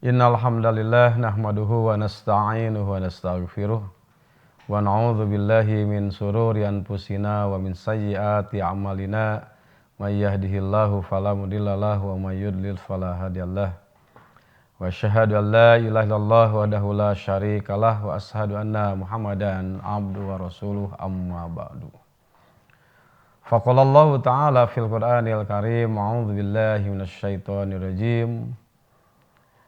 Innal hamdalillah nahmaduhu wa nasta'inuhu wa nastaghfiruh wa na'udzu billahi min sururi anfusina wa min sayyiati a'malina may yahdihillahu fala mudhillalahu wa may yudlil fala hadiyalah wa asyhadu an la ilaha illallah wahdahu la syarikalah wa asyhadu anna Muhammadan abduhu wa rasuluh amma ba'du. Faqala Allah ta'ala fil Qur'anil Karim a'udzu billahi minasyaitonir rajim.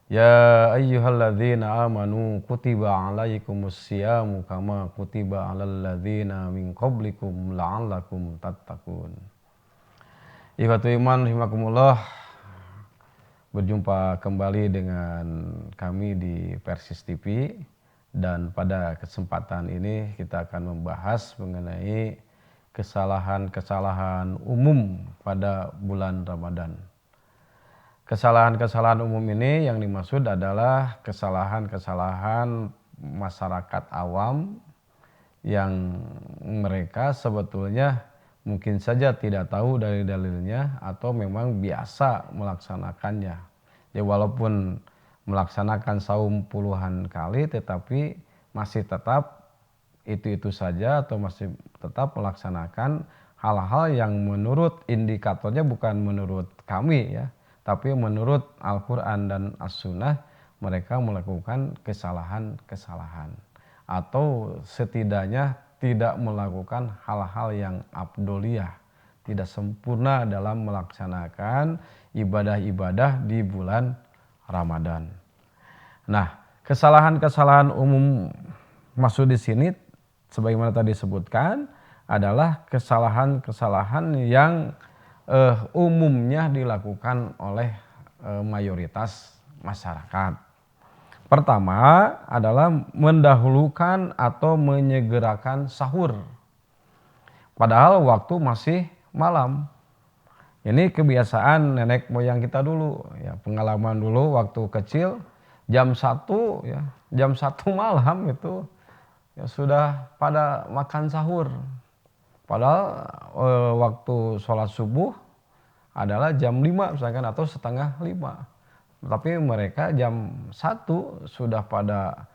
Ya ayyuhalladzina amanu kutiba alaikumus syiyamu kama kutiba alal ladzina min qablikum la'allakum tattaqun. Ikhwatu iman rahimakumullah, berjumpa kembali dengan kami di Persis TV, dan pada kesempatan ini kita akan membahas mengenai kesalahan-kesalahan umum pada bulan Ramadan. Kesalahan-kesalahan umum ini yang dimaksud adalah kesalahan-kesalahan masyarakat awam yang mereka sebetulnya mungkin saja tidak tahu dari dalilnya atau memang biasa melaksanakannya. Ya, walaupun melaksanakan saum puluhan kali tetapi masih tetap itu saja atau masih tetap melaksanakan hal-hal yang menurut indikatornya bukan menurut kami ya, tapi menurut Al-Quran dan As-Sunnah mereka melakukan kesalahan-kesalahan atau setidaknya tidak melakukan hal-hal yang abdoliyah, tidak sempurna dalam melaksanakan ibadah-ibadah di bulan Ramadan. Nah, kesalahan-kesalahan umum maksud di sini sebagaimana tadi disebutkan adalah kesalahan-kesalahan yang umumnya dilakukan oleh mayoritas masyarakat. Pertama adalah mendahulukan atau menyegerakan sahur, padahal waktu masih malam. Ini kebiasaan nenek moyang kita dulu, ya, pengalaman dulu waktu kecil jam 1 ya, jam 1 malam itu ya sudah pada makan sahur. Padahal waktu sholat subuh adalah jam 5 misalkan atau setengah 5. Tapi mereka jam 1 sudah pada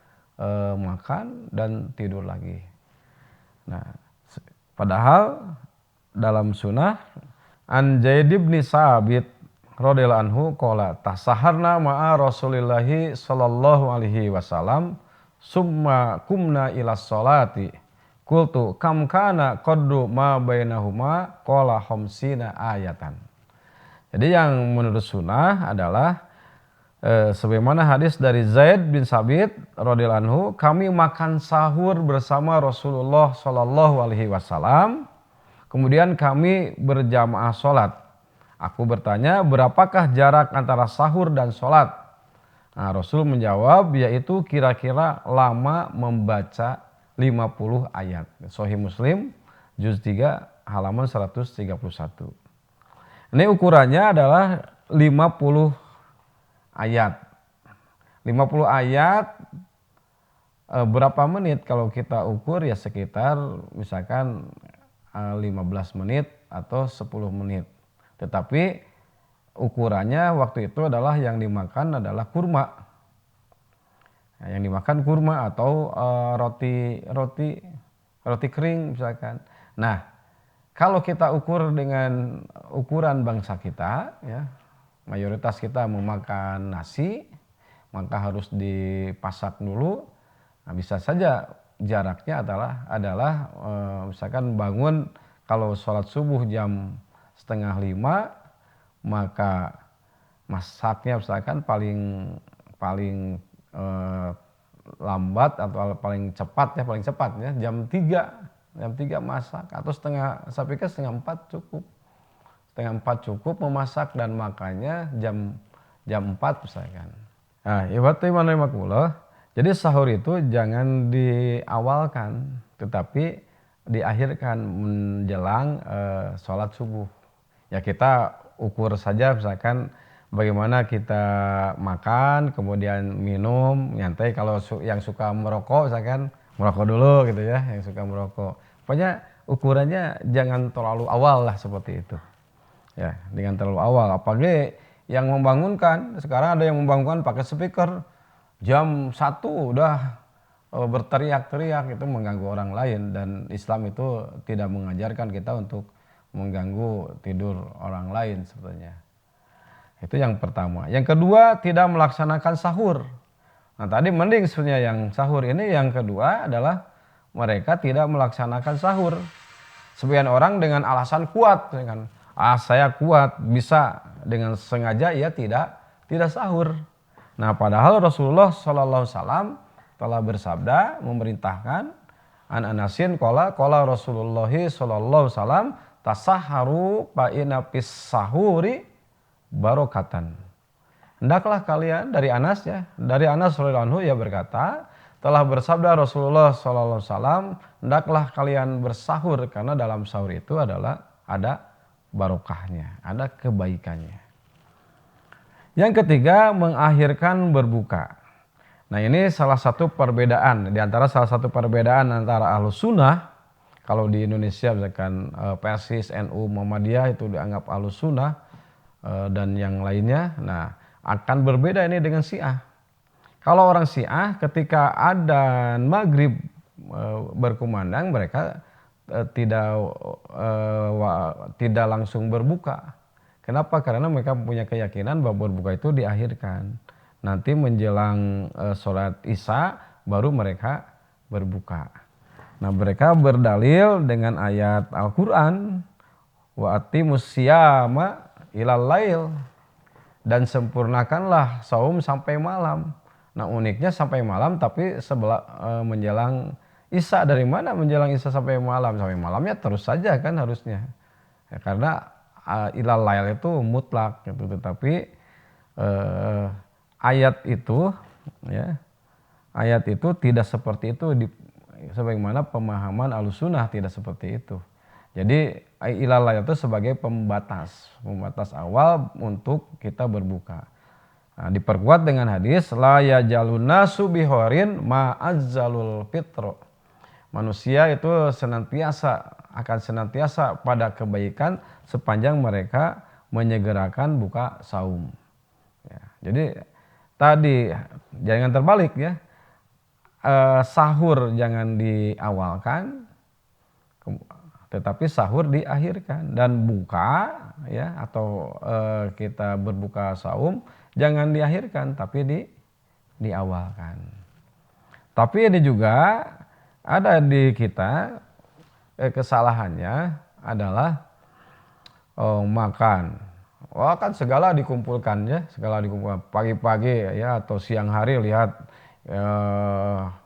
makan dan tidur lagi. Nah, padahal dalam sunnah an Zaid bin Sabit radhiyallahu anhu qala tasaharna ma'a Rasulillahi sallallahu alaihi wasallam summa kumna ila sholati. Qultu kam kana qaddu ma bainahuma qala khamsina ayatan. Jadi yang menurut sunnah adalah sebagaimana hadis dari Zaid bin Sabit radhiyallahu anhu, kami makan sahur bersama Rasulullah sallallahu alaihi wasallam, kemudian kami berjamaah salat. Aku bertanya, berapakah jarak antara sahur dan salat? Nah, Rasul menjawab, yaitu kira-kira lama membaca 50 ayat. Sahih Muslim juz 3 halaman 131. Ini ukurannya adalah 50 ayat. 50 ayat berapa menit kalau kita ukur ya sekitar misalkan 15 menit atau 10 menit. Tetapi ukurannya waktu itu adalah yang dimakan adalah kurma. Yang dimakan kurma atau roti kering misalkan. Nah, kalau kita ukur dengan ukuran bangsa kita, ya, mayoritas kita memakan nasi, maka harus dipasak dulu. Nah, bisa saja jaraknya adalah misalkan bangun kalau sholat subuh jam 4:30, maka masaknya misalkan paling lambat atau paling cepat ya jam 3 masak, atau saya pikir setengah 4 cukup memasak dan makannya jam 4 misalkan. Nah, ikhwati iman rahimakumullah, jadi sahur itu jangan diawalkan tetapi diakhirkan menjelang sholat subuh. Ya, kita ukur saja misalkan bagaimana kita makan, kemudian minum, nyantai. Kalau yang suka merokok misalkan merokok dulu gitu ya, yang suka merokok. Pokoknya ukurannya jangan terlalu awal lah seperti itu. Ya, dengan terlalu awal. Apalagi yang membangunkan. Sekarang ada yang membangunkan pakai speaker. Jam 1 udah berteriak-teriak, itu mengganggu orang lain, dan Islam itu tidak mengajarkan kita untuk mengganggu tidur orang lain sebetulnya. Itu yang pertama. Yang kedua, tidak melaksanakan sahur. Nah, tadi mending sebenarnya yang sahur ini. Yang kedua adalah mereka tidak melaksanakan sahur. Sebagian orang dengan alasan kuat, dengan saya kuat, bisa, dengan sengaja ia tidak sahur. Nah, padahal Rasulullah Shallallahu Alaihi Wasallam telah bersabda, memerintahkan, an Anasin qala Rasulullah Shallallahu Alaihi Wasallam, tasahharu fa inna fis sahuri barokatan. Hendaklah kalian, dari Anas radhiyallahu anhu, ia berkata, telah bersabda Rasulullah Shallallahu Alaihi Wasallam, hendaklah kalian bersahur karena dalam sahur itu adalah ada barokahnya, ada kebaikannya. Yang ketiga, mengakhirkan berbuka. Nah, ini salah satu perbedaan antara Ahlus Sunnah. Kalau di Indonesia misalkan Persis, NU, Muhammadiyah itu dianggap Ahlus Sunnah dan yang lainnya. Nah, akan berbeda ini dengan Syiah. Kalau orang Syiah ketika adzan maghrib berkumandang, mereka tidak langsung berbuka. Kenapa? Karena mereka punya keyakinan bahwa berbuka itu diakhirkan. Nanti menjelang sholat Isya baru mereka berbuka. Nah, mereka berdalil dengan ayat Al-Quran, wa atimus siyama ilal lail, dan sempurnakanlah saum sampai malam. Nah, uniknya sampai malam, tapi menjelang Isya. Dari mana menjelang Isya sampai malam? Sampai malamnya terus saja kan harusnya. Ya, karena ilal lail itu mutlak gitu. Tetapi ayat itu tidak seperti itu, sebagaimana pemahaman Ahlussunnah tidak seperti itu. Jadi ilal lail itu sebagai pembatas awal untuk kita berbuka. Nah, diperkuat dengan hadis la yajalun nasu bihorin ma'azzalul fitro. Manusia itu akan senantiasa pada kebaikan sepanjang mereka menyegerakan buka saum. Ya, jadi tadi jangan terbalik ya. Sahur jangan diawalkan, tetapi sahur diakhirkan, dan buka ya atau kita berbuka saum jangan diakhirkan tapi diawalkan. Tapi ini juga ada di kita kesalahannya adalah makan. Kan segala dikumpulkan ya, pagi-pagi ya atau siang hari lihat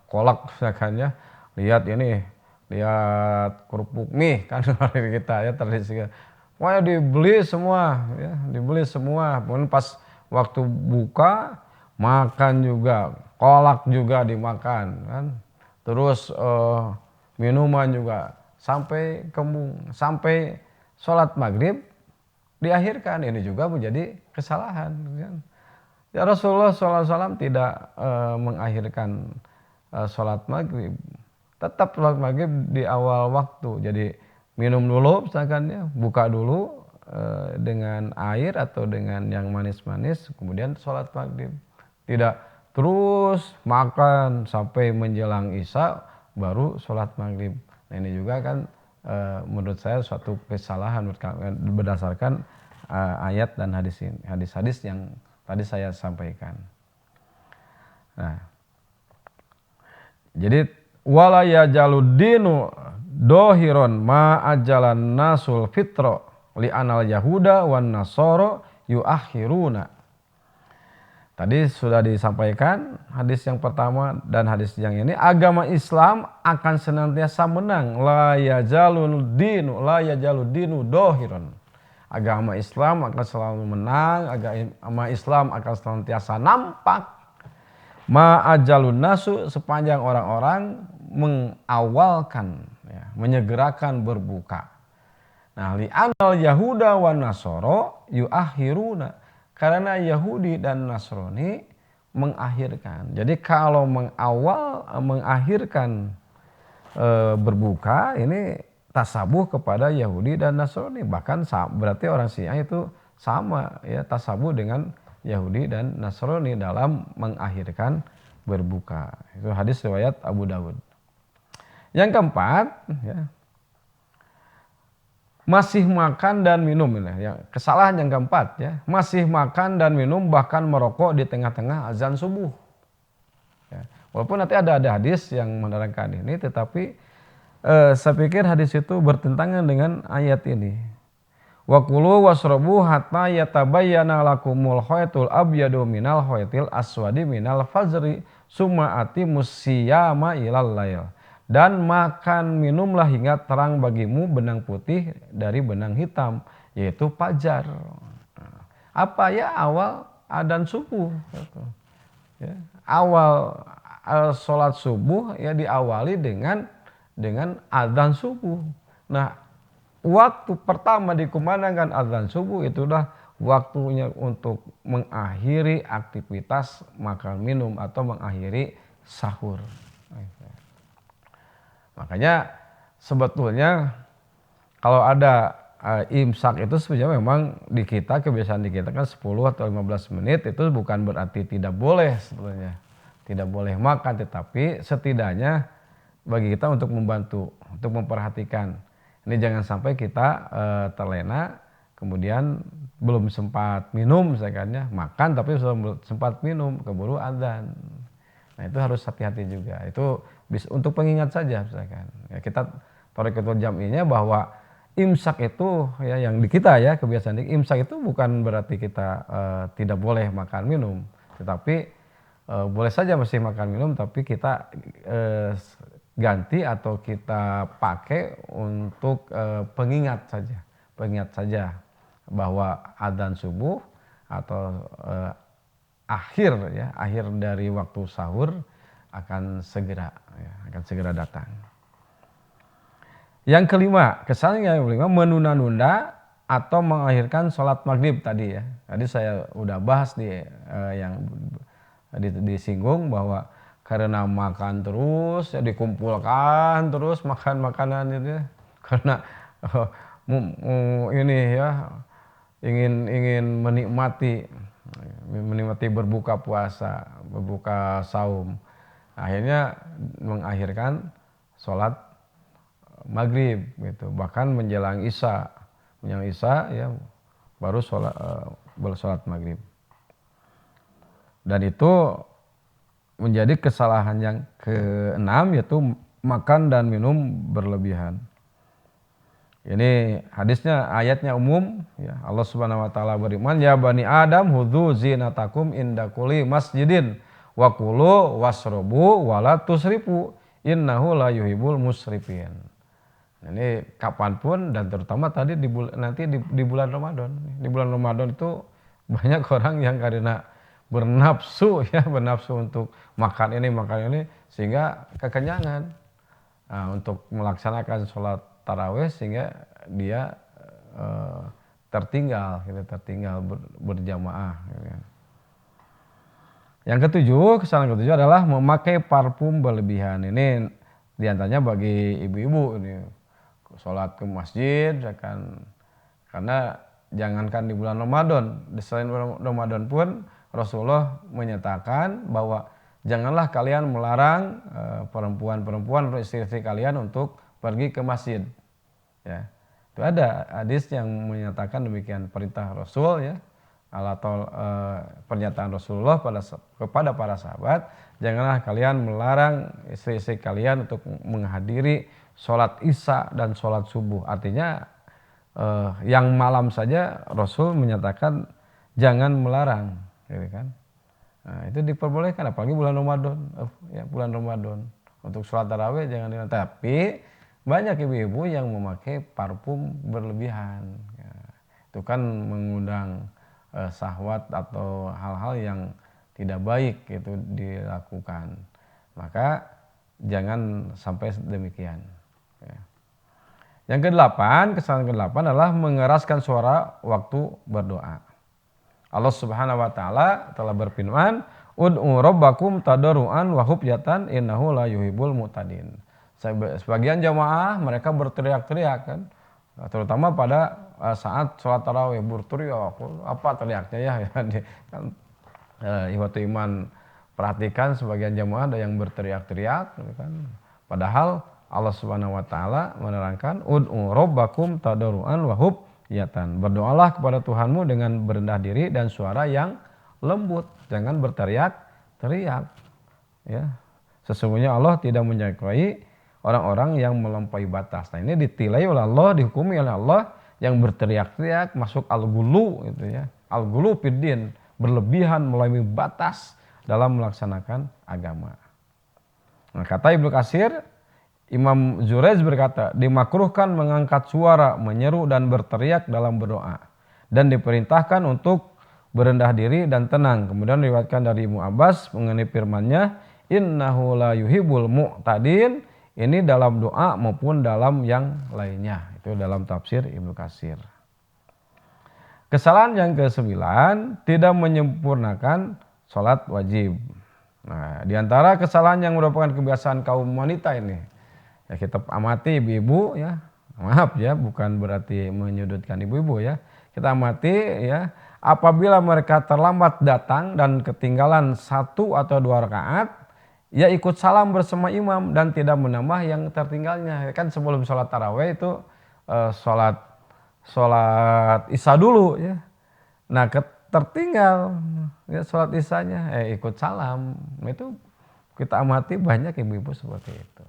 kolak misalkan ya, lihat kerupuk mie kan hari kita ya tradisi. Pokoknya dibeli semua. Kemudian pas waktu buka makan juga, kolak juga dimakan kan. Terus minuman juga sampai kembung, sampai sholat maghrib diakhirkan. Ini juga menjadi kesalahan. Ya, Rasulullah SAW tidak mengakhirkan sholat maghrib. Tetap sholat maghrib di awal waktu. Jadi minum dulu misalkan ya, buka dulu dengan air atau dengan yang manis-manis, kemudian sholat maghrib. Tidak terus makan sampai menjelang Isya baru sholat maghrib. Nah, ini juga kan menurut saya suatu kesalahan berdasarkan ayat dan hadis-hadis yang tadi saya sampaikan. Nah, jadi wala yajaluddinu dohiron ma ajalan nasul fitro li anal yahuda wan nasoro yuakhiruna. Tadi sudah disampaikan hadis yang pertama dan hadis yang ini, agama Islam akan senantiasa menang. La yajaluddinu dohiron. Agama Islam akan selalu menang, agama Islam akan senantiasa nampak. Ma'ajalun nasu, sepanjang orang-orang mengawalkan, ya, menyegerakan berbuka. Nah, li'anal yahuda wan nasoro yuakhiruna. Karena Yahudi dan Nasrani mengakhirkan. Jadi kalau mengakhirkan berbuka, ini tasabuh kepada Yahudi dan Nasrani. Bahkan berarti orang Syiah itu sama ya tasabuh dengan Yahudi dan Nasrani dalam mengakhirkan berbuka. Itu hadis riwayat Abu Dawud. Yang keempat, ya, masih makan dan minum. Ya, kesalahan yang keempat, ya, masih makan dan minum bahkan merokok di tengah-tengah azan subuh. Ya, walaupun nanti ada hadis yang menerangkan ini, tetapi saya pikir hadis itu bertentangan dengan ayat ini. Wa kulu wasrobu hatta yatabayyana lakumul khaytul abyadu minal khaytil aswadi minal fajri summa atimus siyama ilal lail. Dan makan minumlah hingga terang bagimu benang putih dari benang hitam, yaitu fajar. Apa ya? Awal adzan subuh. Ya, awal sholat subuh ya diawali dengan adzan subuh. Nah, waktu pertama dikumandangkan adzan subuh itulah waktunya untuk mengakhiri aktivitas makan minum atau mengakhiri sahur. Makanya sebetulnya kalau ada imsak itu sebenarnya memang kebiasaan di kita kan 10 atau 15 menit itu bukan berarti tidak boleh sebetulnya. Tidak boleh makan, tetapi setidaknya bagi kita untuk membantu, untuk memperhatikan. Ini jangan sampai kita terlena, kemudian belum sempat minum misalkan ya, makan tapi sudah sempat minum, keburu adzan. Nah itu harus hati-hati juga. Itu untuk pengingat saja misalkan. Ya, kita thariqatul jam'inya bahwa imsak itu ya yang di kita ya kebiasaan imsak itu bukan berarti kita tidak boleh makan minum, tetapi boleh saja masih makan minum tapi kita ganti atau kita pakai untuk pengingat saja bahwa adzan subuh atau akhir dari waktu sahur akan segera datang. Yang kelima, kesalahan yang kelima menunda-nunda atau mengakhirkan sholat maghrib tadi ya. Tadi saya udah bahas yang disinggung bahwa karena makan terus ya dikumpulkan terus makan makanan itu ya. Karena ini ya ingin menikmati berbuka puasa, berbuka saum. Akhirnya mengakhirkan sholat maghrib gitu, bahkan menjelang isya ya baru sholat maghrib. Dan itu menjadi kesalahan yang keenam, yaitu makan dan minum berlebihan. Ini hadisnya, ayatnya umum ya. Allah Subhanahu wa taala berfirman, ya bani Adam hudzu zinatakum inda kulli masjidin wa kulu wasrobu wala tusrifu innahu la yuhibbul musrifin. Ini kapanpun dan terutama tadi nanti di bulan Ramadan. Di bulan Ramadan itu banyak orang yang karena bernafsu untuk makan ini sehingga kekenyangan. Nah, untuk melaksanakan sholat tarawih sehingga dia tertinggal berjamaah. Yang kesalahan ketujuh adalah memakai parfum berlebihan. Ini diantaranya bagi ibu-ibu ini sholat ke masjid karena jangankan di bulan Ramadan, selain Ramadan pun Rasulullah menyatakan bahwa janganlah kalian melarang perempuan istri-istri kalian untuk pergi ke masjid. Ya, itu ada hadis yang menyatakan demikian, perintah Rasul ya, atau pernyataan Rasulullah kepada para sahabat, janganlah kalian melarang istri-istri kalian untuk menghadiri sholat isya dan sholat subuh. Artinya yang malam saja Rasul menyatakan jangan melarang, gitu kan? Nah, itu diperbolehkan apalagi bulan Ramadan, untuk sholat tarawih jangan dilarang. Tapi banyak ibu-ibu yang memakai parfum berlebihan. Ya, itu kan mengundang syahwat atau hal-hal yang tidak baik itu dilakukan. Maka jangan sampai demikian. Ya. Yang kesalahan ke-8 adalah mengeraskan suara waktu berdoa. Allah Subhanahu wa taala telah berfirman, ud'u rabbakum tadarruan wa khufyatan innahu la yuhibbul mu'tadin. Sebagian jamaah mereka berteriak-teriak kan, terutama pada saat sholat tarawih berteriak, apa teriaknya ya, kan ihwatu iman perhatikan sebagian jamaah ada yang berteriak-teriak, kan. Padahal Allah Subhanahu wa taala menerangkan ud'u rabbakum tadarruan wa khufyatan. Berdoalah kepada Tuhanmu dengan berendah diri dan suara yang lembut, jangan berteriak-teriak. Ya. Sesungguhnya Allah tidak menyukai orang-orang yang melampaui batas. Nah, ini ditilai oleh Allah, dihukumi oleh Allah yang berteriak-teriak masuk al-ghulu gitu ya. Al-ghulu fiddin, berlebihan melampaui batas dalam melaksanakan agama. Nah, kata Ibnu Katsir, Imam Jurayj berkata, dimakruhkan mengangkat suara, menyeru dan berteriak dalam berdoa, dan diperintahkan untuk berendah diri dan tenang. Kemudian diriwayatkan dari Ibnu Abbas mengenai firman-Nya, innahu la yuhibbul mu'tadin, ini dalam doa maupun dalam yang lainnya. Itu dalam tafsir Ibnu Katsir. Kesalahan yang ke-9, tidak menyempurnakan sholat wajib. Nah, diantara kesalahan yang merupakan kebiasaan kaum wanita ini, ya kita amati ibu-ibu ya, maaf ya, bukan berarti menyudutkan ibu-ibu ya. Kita amati ya, apabila mereka terlambat datang dan ketinggalan 1 atau 2 rakaat, ya ikut salam bersama imam dan tidak menambah yang tertinggalnya. Kan sebelum sholat tarawih itu sholat isya dulu ya. Nah, tertinggal ya sholat isyanya, ikut salam. Itu kita amati banyak ibu-ibu seperti itu.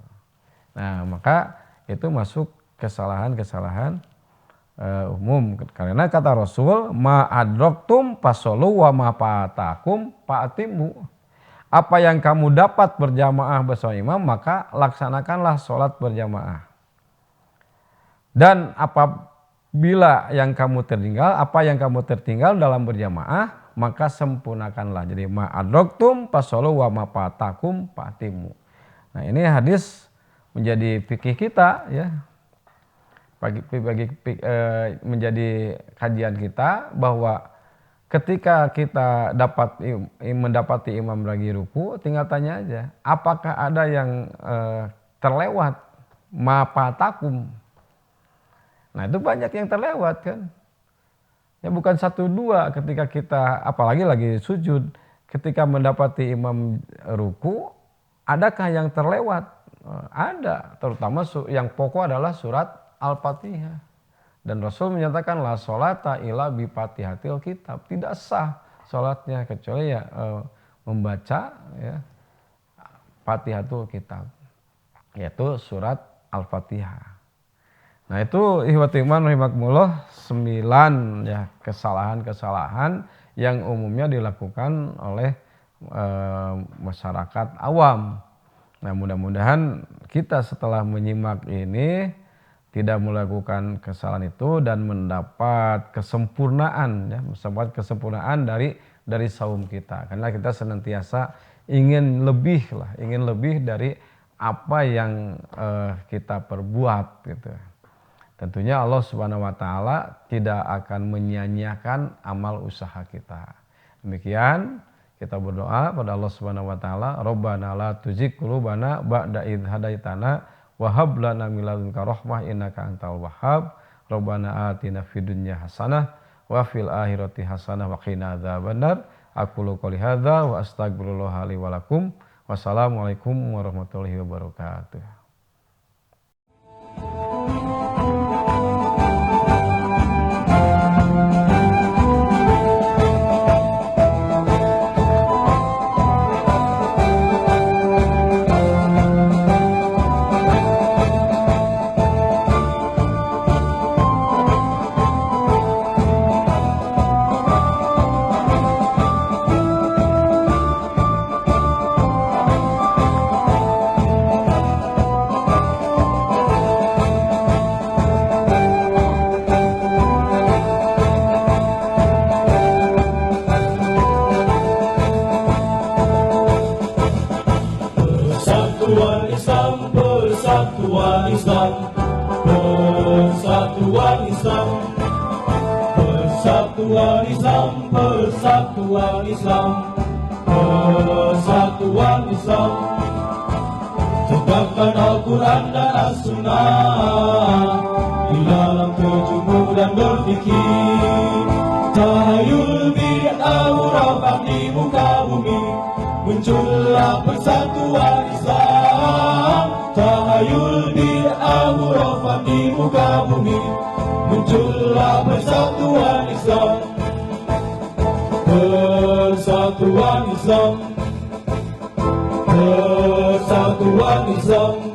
Nah, maka itu masuk kesalahan-kesalahan umum. Karena kata Rasul, ma adraktum fashollu wa ma fatakum fa'timu. Apa yang kamu dapat berjamaah bersama imam, maka laksanakanlah sholat berjamaah. Dan apabila yang kamu tertinggal, apa yang kamu tertinggal dalam berjamaah, maka sempurnakanlah. Jadi ma adraktum fashollu wa ma fatakum fa'timu. Nah, ini hadis menjadi fikih kita ya. Menjadi kajian kita bahwa ketika kita mendapati imam lagi ruku, tinggal tanya aja, apakah ada yang terlewat ma fatakum. Nah, itu banyak yang terlewat kan. Ya bukan 1 2 ketika kita apalagi lagi sujud, ketika mendapati imam ruku, adakah yang terlewat? Ada, terutama yang pokok adalah surat Al-Fatihah. Dan Rasul menyatakan la sholata illa bi fatihatil kitab. Tidak sah sholatnya kecuali ya membaca ya Fatihatul Kitab, yaitu surat Al-Fatihah. Nah, itu ihwati iman rahimakumullah 9 ya kesalahan-kesalahan yang umumnya dilakukan oleh masyarakat awam. Nah, mudah-mudahan kita setelah menyimak ini tidak melakukan kesalahan itu dan mendapat kesempurnaan ya, mendapat kesempurnaan dari saum kita. Karena kita senantiasa ingin lebih dari apa yang kita perbuat gitu. Tentunya Allah Subhanahu wa taala tidak akan menyia-nyiakan amal usaha kita. Demikian kita berdoa pada Allah Subhanahu wa taala, Rabbana la tuzigh qulubana ba'da idh hadaitana wa hab lana min ladunka rahmah innaka antal wahhab. Rabbana atina fid dunya hasanah wa fil akhirati hasanah wa qina adzabannar. Aqulu qouli hadza wa astaghfirullah li wa lakum. Wassalamualaikum warahmatullahi wabarakatuh. Persatuan Islam, Persatuan Islam, Persatuan Islam, Persatuan Islam, Persatuan Islam. Tegakkan Al-Quran dan As-Sunnah di dalam terjumur dan berfikir. Tahayul bid'at hurafat di muka bumi, muncullah persatuan Islam. Tahayul bid'at hurafat di muka bumi, muncullah persatuan Islam. Persatuan Islam, persatuan Islam.